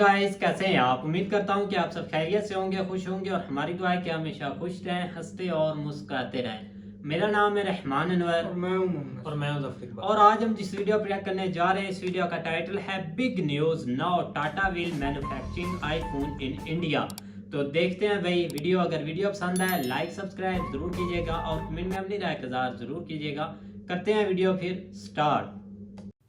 Guys, कैसे हैं आप। उम्मीद करता हूं कि आप सब खैरियत से होंगे, खुश होंगे और हमारी दुआ है कि हमेशा खुश रहें, हंसते और मुस्कुराते रहें। मेरा नाम है रहमान अनवर और मैं हूं मोहम्मद और मैं हूं ज़फ़र इकबाल। और आज हम जिस वीडियो प्रिया करने जा रहे हैं, इस वीडियो का टाइटल है big news now, Tata will manufacturing iPhone in India. तो देखते हैं भाई वीडियो। अगर वीडियो पसंद आए लाइक सब्सक्राइब जरूर कीजिएगा और कमेंट में अपनी राय का इज़हार जरूर कीजिएगा। करते हैं वीडियो फिर start.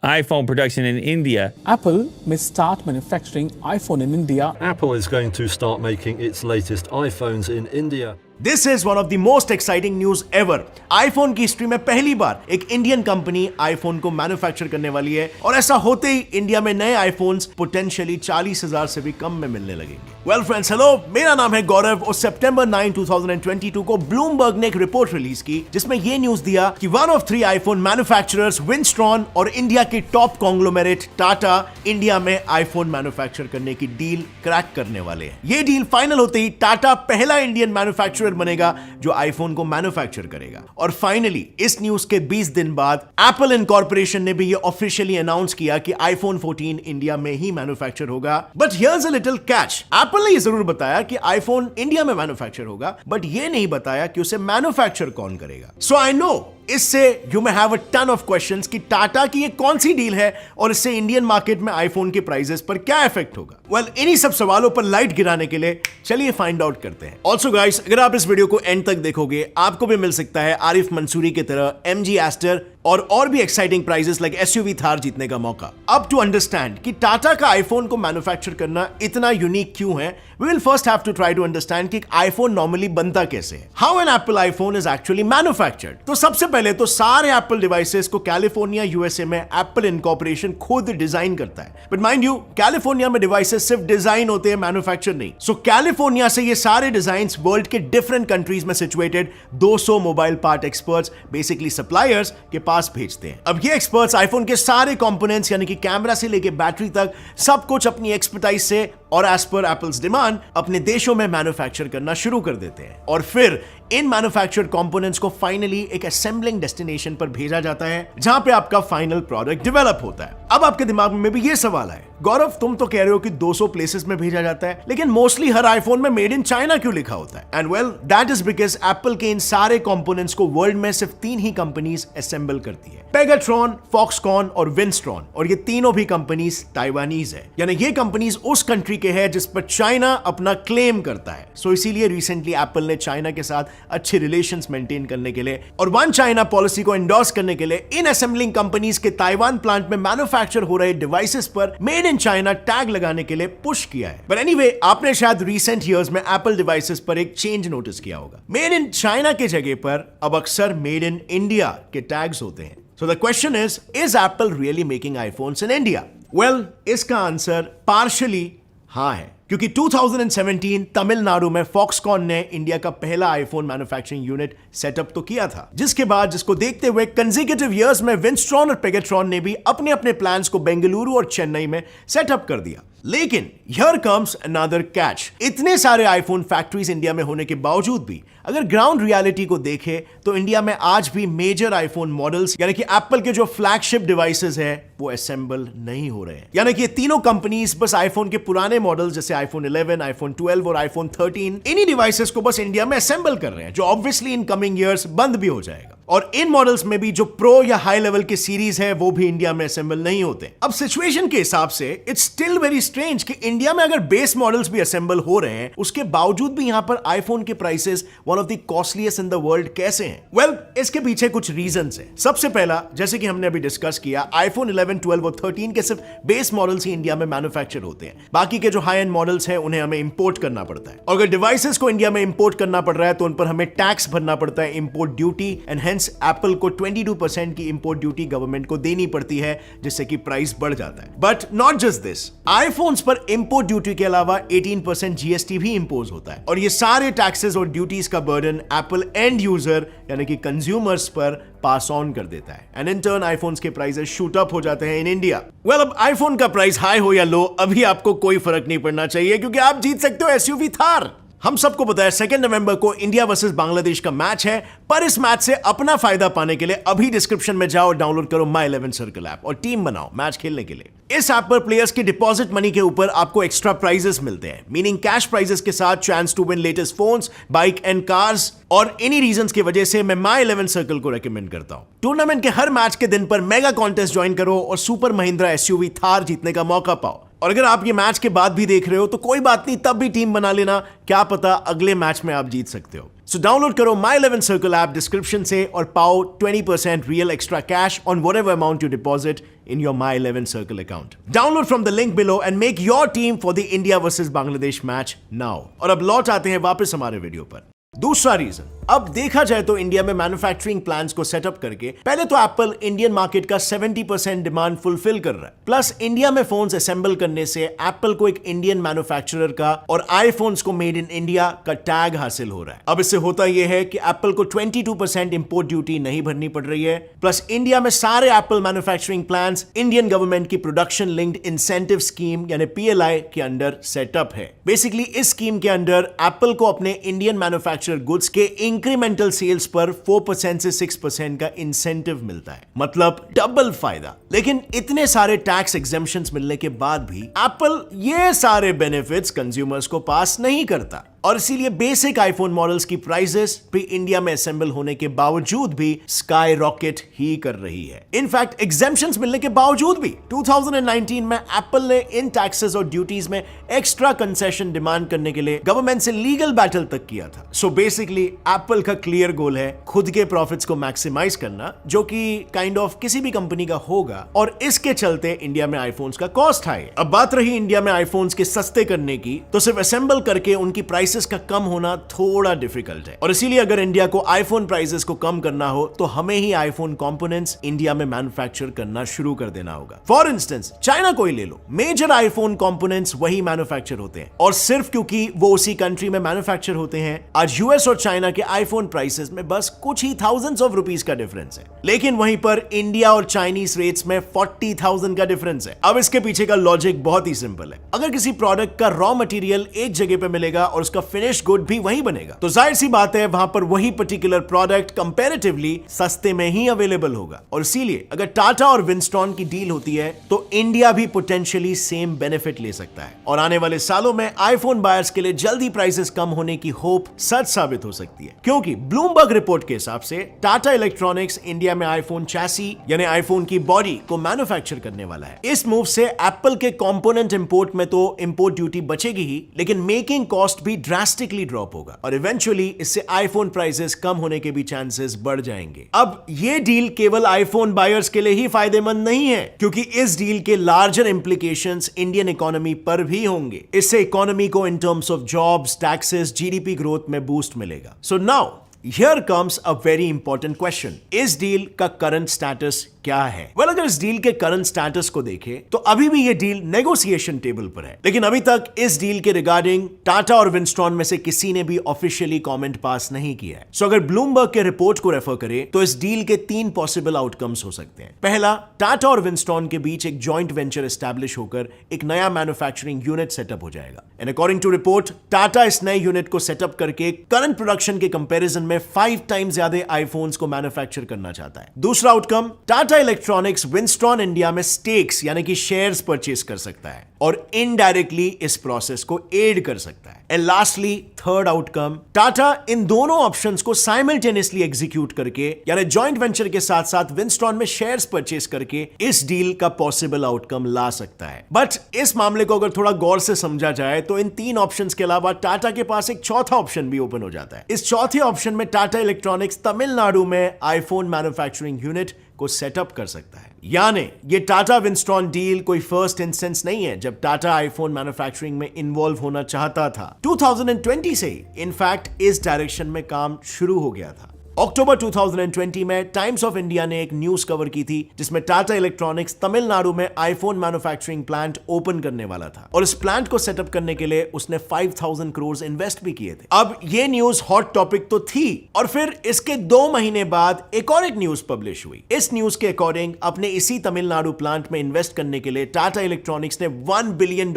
iPhone production in India. Apple may start manufacturing iPhone in India. Apple is going to start making its latest iPhones in India. This is one of the most exciting news ever. IPhone की history में पहली बार एक Indian company iPhone को manufacture करने वाली है और ऐसा होते ही इंडिया में नए आईफोन्स पोटेंशियली 40,000 से भी कम में मिलने लगेंगे। वेल फ्रेंड्स, हेलो, मेरा नाम है गौरव और सितंबर 9, 2022 को ब्लूमबर्ग ने एक रिपोर्ट रिलीज की जिसमें यह न्यूज दिया कि वन ऑफ 3 आईफोन मैन्युफैक्चरर्स विंस्ट्रॉन और इंडिया के टॉप कॉन्ग्लोमेरेट टाटा इंडिया में आईफोन मैन्युफैक्चर करने की डील क्रैक करने वाले हैं। ये डील फाइनल होते ही टाटा पहला इंडियन मैन्युफैक्चरर बनेगा जो आईफोन को मैन्युफैक्चर करेगा। और फाइनली इस न्यूज के 20 दिन बाद एप्पल इनकॉर्पोरेशन ने भी ये ऑफिशियली अनाउंस किया कि आईफोन 14 इंडिया में ही मैन्युफैक्चर होगा। But here's a little catch. Apple ने ये जरूर बताया कि आईफोन इंडिया में मैन्युफैक्चर होगा, बट ये नहीं बताया कि उसे मैन्युफैक्चर कौन करेगा। सो आई नो इससे you may have a ton of questions कि टाटा की ये कौन सी डील है और इससे इंडियन मार्केट में आईफोन के प्राइसेस पर क्या इफेक्ट होगा। वेल, इन्हीं सब सवालों पर लाइट गिराने के लिए चलिए फाइंड आउट करते हैं। ऑल्सो गाइस, अगर आप इस वीडियो को एंड तक देखोगे आपको भी मिल सकता है आरिफ मंसूरी की तरह MG एस्टर और भी exciting prices like SUV Thar जीतने का मौका। अब टू अंडरस्टैंड कि टाटा का आईफोन को मैन्युफैक्चर करना इतना यूनिक क्यों है, we will first have to try to understand कि आईफोन नॉर्मली बनता कैसे है, how an Apple iPhone is actually manufactured. तो सबसे पहले तो सारे एप्पल डिवाइसेस को कैलिफोर्निया USA में एप्पल इनकॉर्पोरेशन खुद डिजाइन करता है। बट माइंड यू, कैलिफोर्निया में डिवाइसेस सिर्फ डिजाइन होते हैं, मैन्युफैक्चर नहीं। सो कैलिफोर्निया से ये सारे डिजाइन्स वर्ल्ड के डिफरेंट कंट्रीज में situated 200 mobile part experts, basically suppliers के पास भेजते हैं। अब ये एक्सपर्ट्स आईफोन के सारे कंपोनेंट्स यानी कि कैमरा से लेके बैटरी तक सब कुछ अपनी एक्सपर्टाइज से और एज पर एप्पल्स डिमांड अपने देशों में मैन्युफैक्चर करना शुरू कर देते हैं और फिर इन मैन्युफैक्चर्ड कंपोनेंट्स को फाइनली एक असेंबलिंग डेस्टिनेशन पर भेजा जाता है जहां पे आपका फाइनल प्रोडक्ट डेवलप होता है। अब आपके दिमाग में भी ये सवाल है, गौरव तुम तो कह रहे हो कि 200 प्लेसेस में भेजा जाता है, लेकिन मोस्टली हर आईफोन में मेड इन चाइना क्यों लिखा होता है? And well, that is because Apple के इन सारे कंपोनेंट्स को वर्ल्ड में सिर्फ 3 ही कंपनीज असेंबल करती है, पेगाट्रॉन, फॉक्सकॉन और विंस्ट्रॉन। और ये तीनों भी कंपनीज ताइवानीज है, यानी ये कंपनीज उस कंट्री के हैं जिस पर चाइना अपना क्लेम करता है। सो इसीलिए रिसेंटली एप्पल ने चाइना के साथ अच्छे रिलेशंस मेंटेन करने के लिए और वन चाइना पॉलिसी को एंडोर्स करने के लिए इन असेंबलिंग कंपनीज के ताइवान प्लांट में मैन्युफैक्चर हो रहे डिवाइसेस पर मेड इन चाइना टैग लगाने के लिए पुश किया है। बट एनीवे, आपने शायद रिसेंट ईयर्स में एप्पल डिवाइसेस पर एक चेंज नोटिस किया होगा। मेड इन चाइना के जगह पर अब अक्सर मेड इन इंडिया के टैग्स होते हैं। So the question is Apple really making iPhones in India? Well, इसका आंसर पार्शियली हाँ है, क्योंकि 2017 तमिलनाडु में फॉक्सकॉन ने इंडिया का पहला आईफोन मैन्युफैक्चरिंग यूनिट सेटअप तो किया था, जिसके बाद जिसको देखते हुए कंसेक्यूटिव इयर्स में विंस्ट्रॉन और पेगाट्रॉन ने भी अपने अपने प्लान्स को बेंगलुरु और चेन्नई में सेटअप कर दिया। लेकिन हियर कम्स अनदर कैच। इतने सारे आईफोन फैक्ट्रीज इंडिया में होने के बावजूद भी अगर ग्राउंड रियलिटी को देखें तो इंडिया में आज भी मेजर आईफोन मॉडल्स यानी कि एप्पल के जो फ्लैगशिप डिवाइसेस हैं वो असेंबल नहीं हो रहे हैं। यानी कि ये तीनों कंपनीज बस आईफोन के पुराने मॉडल्स जैसे आईफोन 11, आईफोन 12 और आईफोन 13 इन्हीं डिवाइसेस को बस इंडिया में असेंबल कर रहे हैं, जो ऑब्वियसली इन कमिंग ईयर्स बंद भी हो जाएगा। और इन मॉडल्स में भी जो प्रो या हाई लेवल के सीरीज है वो भी इंडिया में असेंबल नहीं होते। अब सिचुएशन के हिसाब से इट्स स्टिल वेरी स्ट्रेंज कि इंडिया में अगर बेस मॉडल्स भी असेंबल हो रहे हैं उसके बावजूद भी यहां पर आईफोन के prices one of the costliest in the world कैसे हैं? वेल, इसके पीछे कुछ रीजंस हैं। सबसे पहला, जैसे कि हमने अभी डिस्कस किया, आईफोन 11, 12 और 13 के सिर्फ बेस मॉडल्स ही इंडिया में मैन्युफैक्चर होते हैं। बाकी के जो हाई एंड मॉडल्स हैं उन्हें हमें इंपोर्ट करना पड़ता है। और अगर डिवाइसेस को इंडिया में इंपोर्ट करना पड़ रहा है तो उन पर हमें टैक्स भरना पड़ता है, import duty, and hence Apple को 22% की इंपोर्ट ड्यूटी गवर्नमेंट को देनी पड़ती है, जिससे कि प्राइस बढ़ जाता है। But not just this, iPhones पर इंपोर्ट ड्यूटी के अलावा 18% GST भी इंपोज होता है और ये सारे टैक्सेस और ड्यूटीज का बर्डन एप्पल एंड यूजर यानी कि कंज्यूमर्स पर पास ऑन कर देता है एंड इन टर्न आईफोन्स के प्राइसेस शूट अप हो जाते हैं इन इंडिया। वेल, अब आईफोन का प्राइस हाई हो या लो अभी आपको कोई फर्क नहीं पड़ना चाहिए, क्योंकि आप जीत सकते हो SUV थार। हम सबको पता है 2 नवंबर को इंडिया वर्सेस बांग्लादेश का मैच है, पर इस मैच से अपना फायदा पाने के लिए अभी डिस्क्रिप्शन में जाओ, डाउनलोड करो My11 सर्कल ऐप और टीम बनाओ मैच खेलने के लिए। इस ऐप पर प्लेयर्स के डिपॉजिट मनी के ऊपर आपको एक्स्ट्रा प्राइजेस मिलते हैं, मीनिंग कैश प्राइजेस के साथ chance to win latest phones, bike and cars. और इन्हीं रीजंस की वजह से मैं माई 11 सर्कल को रेकमेंड करता हूं। टूर्नामेंट के हर मैच के दिन पर मेगा कॉन्टेस्ट ज्वाइन करो और सुपर महिंद्रा एसयूवी थार जीतने का मौका पाओ। और अगर आप ये मैच के बाद भी देख रहे हो तो कोई बात नहीं, तब भी टीम बना लेना, क्या पता अगले मैच में आप जीत सकते हो। सो डाउनलोड करो माई 11 सर्कल ऐप डिस्क्रिप्शन से और पाओ 20% real extra cash on whatever amount you deposit in your My 11 Circle account. Download from the link below and make your team for the India versus Bangladesh match now. और अब लौट आते हैं वापस हमारे वीडियो पर। दूसरा रीजन, अब देखा जाए तो इंडिया में मैन्युफैक्चरिंग प्लांट्स को सेटअप करके पहले तो एप्पल इंडियन मार्केट का 70% डिमांड फुलफिल कर रहा है, प्लस इंडिया में फोन्स असेंबल करने से एप्पल को एक इंडियन मैन्युफैक्चरर का और आईफोन्स को मेड इन इंडिया का टैग हासिल हो रहा है। अब इससे होता यह है कि एप्पल को 22% इंपोर्ट ड्यूटी नहीं भरनी पड़ रही है, प्लस इंडिया में सारे Apple manufacturing plants Indian government की प्रोडक्शन लिंक्ड इंसेंटिव स्कीम यानी PLI के अंडर सेटअप है। बेसिकली इस स्कीम के अंडर एप्पल को अपने इंडियन मैन्युफैक्चर गुड्स के इंक्रीमेंटल सेल्स पर 4% से 6% का इंसेंटिव मिलता है, मतलब डबल फायदा। लेकिन इतने सारे टैक्स एग्जेम्पशंस मिलने के बाद भी एप्पल ये सारे बेनिफिट्स कंज्यूमर्स को पास नहीं करता और इसीलिए बेसिक आईफोन मॉडल्स की प्राइसेस भी इंडिया में असेंबल होने के बावजूद भी स्काई रॉकेट ही कर रही है। इनफैक्ट एग्जेम्पशंस मिलने के बावजूद भी 2019 में एप्पल ने इन टैक्सेस और ड्यूटीज में एक्स्ट्रा कंसेशन डिमांड करने के लिए गवर्नमेंट से लीगल बैटल तक किया था। सो बेसिकली एप्पल का क्लियर गोल है खुद के प्रॉफिट्स को मैक्सिमाइज करना, जो कि काइंड ऑफ किसी भी कंपनी का होगा, और इसके चलते इंडिया में आईफोन्स का कॉस्ट हाई है। अब बात रही इंडिया में आईफोन्स के सस्ते करने की, तो सिर्फ असेंबल करके उनकी प्राइस का कम होना थोड़ा डिफिकल्ट है और इसीलिए अगर इंडिया को आईफोन प्राइसेस को कम करना हो तो हमें ही आईफोन कंपोनेंट्स इंडिया में मैन्युफैक्चर करना शुरू कर देना होगा। फॉर इंस्टेंस चाइना को ही ले लो, मेजर आईफोन कंपोनेंट्स वही मैन्युफैक्चर होते हैं और सिर्फ क्योंकि वो उसी कंट्री में मैन्युफैक्चर होते हैं, आज यूएस और चाइना के आईफोन प्राइसेस में बस कुछ ही थाउजेंड्स ऑफ रुपीस का डिफरेंस है, लेकिन वहीं पर इंडिया और चाइनीज रेट्स में 40,000 का डिफरेंस है। अब इसके पीछे का लॉजिक बहुत ही सिंपल है, अगर किसी प्रोडक्ट का रॉ मटेरियल एक जगह पे मिलेगा और उसका फिनिश गुड भी वहीं बनेगा, तो जाहिर सी बात है वहां पर वही पर्टिकुलर प्रोडक्ट कंपैरेटिवली सस्ते में ही अवेलेबल होगा। और इसीलिए अगर टाटा और विंस्टॉन की डील होती है तो इंडिया भी पोटेंशियली सेम बेनिफिट ले सकता है और आने वाले सालों में आईफोन बायर्स के लिए जल्दी प्राइसेस कम होने की होप सच साबित हो सकती है, क्योंकि ब्लूमबर्ग रिपोर्ट के हिसाब से टाटा इलेक्ट्रॉनिक्स इंडिया में आईफोन चैसी यानी आईफोन की बॉडी को मैन्युफैक्चर करने वाला है। इस मूव से एप्पल के कंपोनेंट इंपोर्ट में तो इंपोर्ट ड्यूटी बचेगी ही, लेकिन मेकिंग कॉस्ट भी ड्रास्टिकली ड्रॉप होगा और इवेंचुअली इससे आईफोन प्राइसेस कम होने के भी चांसेस बढ़ जाएंगे। अब ये डील केवल आईफोन बायर्स के लिए ही फायदेमंद नहीं है, क्योंकि इस डील के लार्जर इंप्लीकेशंस इंडियन इकोनॉमी पर भी होंगे। इससे इकोनॉमी को in terms of jobs, taxes, GDP growth में बूस्ट मिलेगा। So now here comes a very important question, इस डील का करंट स्टेटस क्या है? वेल, अगर इस डील के करंट स्टेटस को देखें तो अभी भी ये डील नेगोशिएशन टेबल पर है, लेकिन अभी तक इस डील के रिगार्डिंग टाटा और विंस्टॉन में से किसी ने भी ऑफिशियली कमेंट पास नहीं किया है। सो अगर ब्लूमबर्ग के रिपोर्ट को रेफर करें तो इस डील के 3 पॉसिबल आउटकम्स हो सकते हैं। पहला, टाटा और विंस्टॉन के बीच एक जॉइंट वेंचर एस्टैब्लिश होकर एक नया मैन्युफैक्चरिंग यूनिट सेटअप हो जाएगा and according to report Tata इस नए यूनिट को सेटअप करके करंट प्रोडक्शन के कंपैरिजन में 5 टाइम्स ज्यादा आईफोन्स को मैन्युफैक्चर करना चाहता है। दूसरा आउटकम, टाटा इलेक्ट्रॉनिक्स विंस्टॉन इंडिया में स्टेक्स यानी कि शेयर्स परचेस कर सकता है और इनडायरेक्टली इस प्रोसेस को एड कर सकता है। एंड लास्टली थर्ड आउटकम, टाटा इन दोनों ऑप्शंस को साइमल्टेनियसली एग्जीक्यूट करके यानी जॉइंट वेंचर के साथ साथ विंस्टॉन में शेयर्स परचेस करके इस डील का पॉसिबल आउटकम ला सकता है। बट इस मामले को अगर थोड़ा गौर से समझा जाए तो इन 3 ऑप्शंस के अलावा टाटा के पास एक चौथा ऑप्शन भी ओपन हो जाता है। इस चौथे ऑप्शन में टाटा इलेक्ट्रॉनिक्स तमिलनाडु में आईफोन मैन्युफैक्चरिंग यूनिट को सेटअप कर सकता है। यानी ये टाटा विंस्टॉन डील कोई फर्स्ट इंस्टेंस नहीं है जब टाटा आईफोन मैन्युफैक्चरिंग में इन्वॉल्व होना चाहता था। 2020 से ही इनफैक्ट इस डायरेक्शन में काम शुरू हो गया था। अक्टूबर 2020 में टाइम्स ऑफ इंडिया ने एक न्यूज कवर की थी जिसमें टाटा इलेक्ट्रॉनिक्स तमिलनाडु में आईफोन मैन्युफैक्चरिंग प्लांट ओपन करने वाला था और इस प्लांट को सेटअप करने के लिए उसने 5,000 करोड़ इन्वेस्ट भी किए थे। अब ये न्यूज हॉट टॉपिक तो थी और फिर इसके 2 महीने बाद एक और एक न्यूज पब्लिश हुई। इस न्यूज के अकॉर्डिंग अपने इसी तमिलनाडु प्लांट में इन्वेस्ट करने के लिए टाटा इलेक्ट्रॉनिक्स ने $1 बिलियन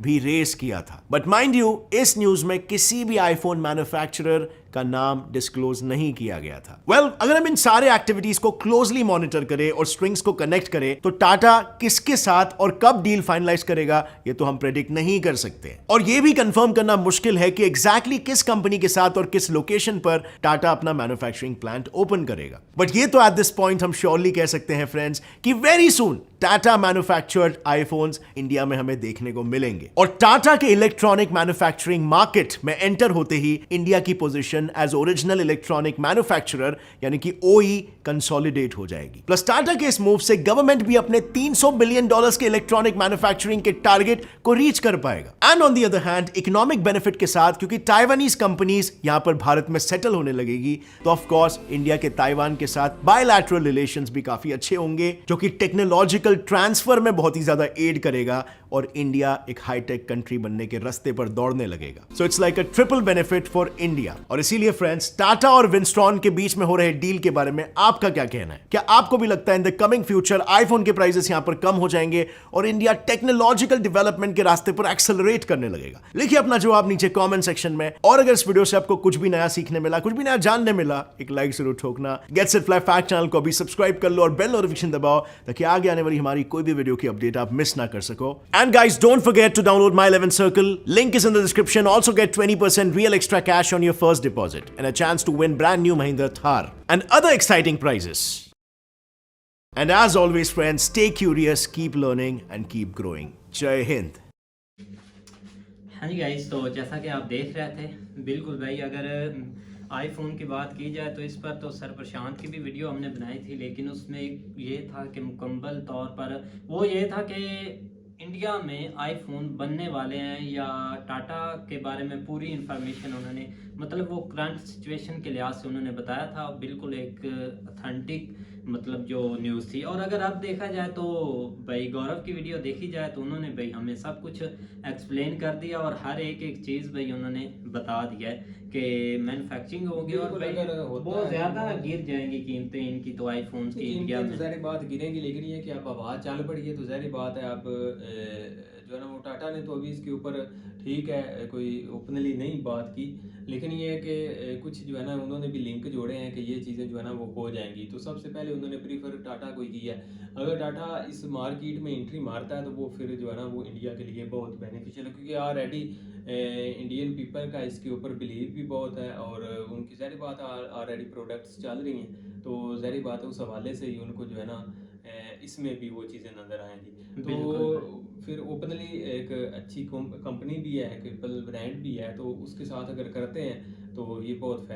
भी रेस किया था। बट माइंड यू, इस न्यूज में किसी भी आईफोन मैन्युफैक्चरर का नाम डिस्क्लोज नहीं किया गया था। अगर हम इन सारे एक्टिविटीज को क्लोजली मॉनिटर करें और स्ट्रिंग्स को कनेक्ट करें तो टाटा किसके साथ और कब डील फाइनलाइज करेगा ये तो हम प्रेडिक्ट नहीं कर सकते, और ये भी कंफर्म करना मुश्किल है कि एग्जैक्टली किस कंपनी के साथ और किस लोकेशन पर टाटा अपना मैन्युफैक्चरिंग प्लांट ओपन करेगा। बट ये तो एट दिस पॉइंट हम श्योरली कह सकते हैं फ्रेंड्स कि very soon Tata manufactured iPhones India में हमें देखने को मिलेंगे, और टाटा के इलेक्ट्रॉनिक मैन्युफैक्चरिंग मार्केट में एंटर होते ही इंडिया की position as original electronic manufacturer यानी कि ओई कंसोलिडेट हो जाएगी। प्लस टाटा के इस मूव से गवर्नमेंट भी अपने $300 बिलियन के इलेक्ट्रॉनिक मैन्युफैक्चरिंग के टारगेट को रीच कर पाएगा। And on the other hand economic benefit के साथ क्योंकि ताइवानीज कंपनीज यहां पर भारत में सेटल होने लगेगी तो ऑफ कोर्स इंडिया के ताइवान के साथ बायलैटरल रिलेशंस भी काफी अच्छे होंगे, जो कि टेक्नोलॉजिकल ट्रांसफर में बहुत ही ज्यादा एड करेगा और इंडिया एक हाईटेक कंट्री बनने के रास्ते पर दौड़ने लगेगा। So it's like a triple benefit for India. और इसीलिए फ्रेंड्स टाटा और विंस्ट्रॉन के बीच में हो रहे डील के बारे में आपका क्या कहना है? क्या आपको भी लगता है in the coming future iPhone के प्राइसेस यहां पर कम हो जाएंगे और इंडिया टेक्नोलॉजिकल डेवलपमेंट के रास्ते पर एक्सेलरेट करने लगेगा? लिखिए अपना जवाब नीचे कमेंट सेक्शन में, और अगर इस वीडियो से आपको कुछ भी नया सीखने मिला, कुछ भी नया जानने मिला, एक लाइक जरूर ठोकना। गेट्स इट फ्लाई फैक्ट चैनल को भी सब्सक्राइब कर लो और बेल नोटिफिकेशन दबाओ ताकि आगे आने वाली हमारी कोई भी वीडियो की अपडेट आप मिस ना कर सको। And guys don't forget to download My 11 Circle. Link is in the description. Also get 20% real extra cash on your first deposit and a chance to win brand new Mahindra Thar and other exciting prizes. And as always friends, stay curious, keep learning and keep growing. Jai Hind. हाँ जी guys, तो जैसा कि आप देख रहे थे, बिल्कुल भाई, अगर आईफोन की बात की जाए तो इस पर तो सर प्रशांत की भी वीडियो हमने बनाई थी, लेकिन उसमें ये था कि मुकम्मल तौर पर वो ये था कि इंडिया में आईफोन बनने वाले हैं या टाटा के बारे में पूरी इंफॉर्मेशन उन्होंने, मतलब वो करंट सिचुएशन के लिहाज से उन्होंने बताया था, बिल्कुल एक ऑथेंटिक मतलब जो न्यूज़ थी। और अगर अब देखा जाए तो भाई गौरव की वीडियो देखी जाए तो उन्होंने भाई हमें सब कुछ एक्सप्लेन कर दिया और हर एक चीज़ भाई उन्होंने बता दिया है कि मैन्युफैक्चरिंग होगी और भाई बहुत ज़्यादा गिर जाएंगी कीमतें इनकी तो आईफोन्स की इंडिया में। ज़ाहिर बात गिरेंगी, लेकिन ये कि अब आवाज़ चल पड़ी है तो ज़ाहिर बात है अब जो है ना वो टाटा ने तो अभी इसके ऊपर ठीक है कोई ओपनली नहीं बात की, लेकिन ये है कि कुछ जो है ना उन्होंने भी लिंक जोड़े हैं कि ये चीज़ें जो है ना वो हो जाएंगी। तो सबसे पहले उन्होंने प्रीफर टाटा को किया है। अगर टाटा इस मार्केट में एंट्री मारता है तो वो फिर जो है ना वो इंडिया के लिए बहुत बेनिफिशियल है, क्योंकि ऑलरेडी इंडियन पीपल का इसके ऊपर बिलीव भी बहुत है और उनकी ज़ाहिर बात ऑलरेडी प्रोडक्ट्स चल रही हैं, तो ज़ाहिर बात है उस हवाले से ही उनको जो है ना इसमें भी वो चीज़ें नज़र आएंगी। तो फिर ओपनली एक अच्छी कंपनी भी है, एक एप्पल ब्रांड भी है, तो उसके साथ अगर करते हैं तो ये बहुत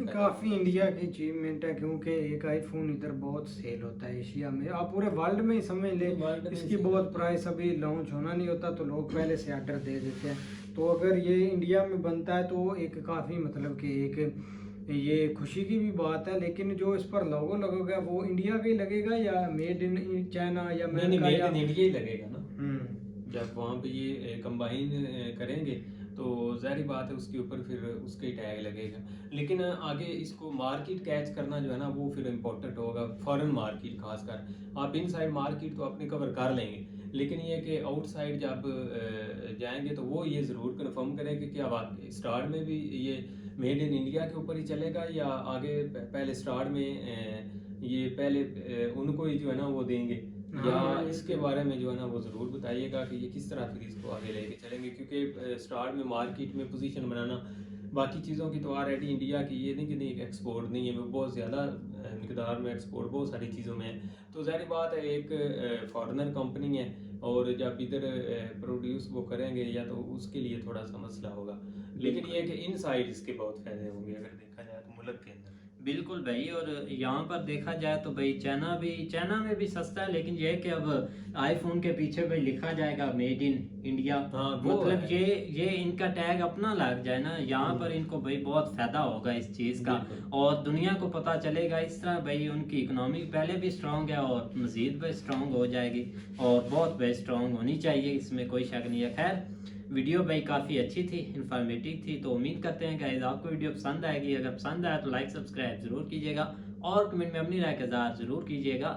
काफ़ी इंडिया की अचीवमेंट है, क्योंकि एक आईफोन इधर बहुत सेल होता है एशिया में, आप पूरे वर्ल्ड में ही समझ ले। इसकी बहुत प्राइस अभी लॉन्च होना नहीं होता तो लोग पहले से ऑर्डर दे देते हैं। तो अगर ये इंडिया में बनता है तो एक काफ़ी मतलब कि एक ये खुशी की भी बात है। लेकिन जो इस पर लोगो लगेगा वो इंडिया का ही लगेगा या मेड इन चाइना या मेड इन इंडिया ही लगेगा ना। जब वहाँ पे ये कंबाइन करेंगे तो जाहिर बात है उसके ऊपर फिर उसका ही टैग लगेगा। लेकिन आगे इसको मार्केट कैच करना जो है ना वो फिर इम्पोर्टेंट होगा, फॉरेन मार्केट खासकर। आप इनसाइड मार्केट तो अपने कवर कर लेंगे, लेकिन ये कि आउटसाइड जब जाएंगे तो वो ये ज़रूर कंफर्म करें कि क्या स्टार्ट में भी ये मेड इन इंडिया के ऊपर ही चलेगा या आगे पहले स्टार्ट में ये पहले उनको ही जो है ना वो देंगे, या इसके बारे में जो है ना वो ज़रूर बताइएगा कि ये किस तरह फिर इसको आगे लेके चलेंगे। क्योंकि स्टार्ट में मार्केट में पोजीशन बनाना बाकी चीज़ों की तो ऑलरेडी इंडिया की ये नहीं कि नहीं एक्सपोर्ट नहीं है, वो बहुत ज़्यादा मिकदार में एक्सपोर्ट बहुत सारी चीज़ों में है। तो ज़ाहिर बात है एक फॉरेनर कंपनी है और जब इधर प्रोड्यूस वो करेंगे या तो उसके लिए थोड़ा सा मसला होगा, लेकिन ये कि इनसाइड इसके बहुत फ़ायदे होंगे अगर देखा जाए तो मुल्क के अंदर। बिल्कुल भाई, और यहाँ पर देखा जाए तो भाई चाइना में भी सस्ता है, लेकिन ये है कि अब आईफोन के पीछे भाई लिखा जाएगा मेड इन इंडिया, मतलब ये इनका टैग अपना लग जाए ना, यहाँ पर इनको भाई बहुत फायदा होगा इस चीज़ का और दुनिया को पता चलेगा। इस तरह भाई उनकी इकोनॉमी पहले भी स्ट्रांग है और मज़ीद भाई स्ट्रांग हो जाएगी और बहुत भाई स्ट्रांग होनी चाहिए, इसमें कोई शक नहीं है। खैर वीडियो भाई काफ़ी अच्छी थी, इन्फॉर्मेटिव थी, तो उम्मीद करते हैं गाइस आपको वीडियो पसंद आएगी। अगर पसंद आया तो लाइक सब्सक्राइब ज़रूर कीजिएगा और कमेंट में अपनी राय का इज़हार ज़रूर कीजिएगा।